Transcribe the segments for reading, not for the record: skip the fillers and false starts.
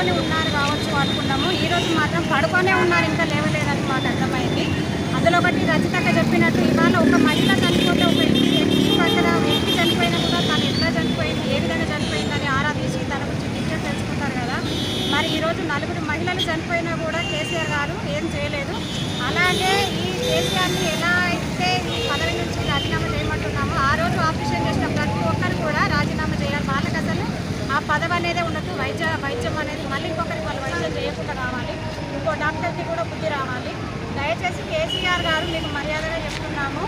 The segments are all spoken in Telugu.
పడుకొని ఉన్నారు కావచ్చు అనుకున్నాము. ఈరోజు మాత్రం పడుకొనే ఉన్నారు, ఇంకా లేవలేదని మాకు అర్థమైంది. అందులో ఒకటి రచితక్క చెప్పినట్టు ఇవాళ ఒక మహిళ చనిపోతే ఒక వ్యక్తి చనిపోయినా కూడా తను ఎట్లా చనిపోయింది, ఏ విధంగా చనిపోయిందని ఆరా తీసి తన గురించి డీటెయిల్స్ తెలుసుకుంటారు కదా. మరి ఈరోజు 4 మహిళలు చనిపోయినా కూడా కేసీఆర్ గారు ఏం చేయలేదు. అలాగే ఈ కేసీఆర్ని ఎలా అయితే ఈ పదవి నుంచి రాజీనామా చేయమంటున్నామో ఆ రోజు ఆపరేషన్ చేసిన ప్రతి ఒక్కరు కూడా రాజీనామా చేయాలి. వాళ్ళకి అసలు ఆ పదవి అనేది ఉండదు. వైద్యం అనేది మళ్ళీ ఇంకొకరికి వాళ్ళు వైద్యం చేయకుండా కావాలి. ఇంకో డాక్టర్కి కూడా బుద్ధి రావాలి. దయచేసి కేసీఆర్ గారు మీకు మర్యాదగా చెప్తున్నాము,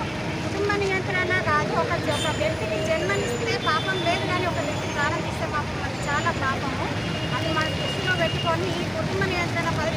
కుటుంబ నియంత్రణ కాదు. ఒక వ్యక్తికి జన్మనిస్తే పాపం లేదు, కానీ ఒక వ్యక్తి ప్రారంభిస్తే పాపం అది చాలా పాపము. అది మన దృష్టిలో పెట్టుకొని ఈ కుటుంబ నియంత్రణ పదవి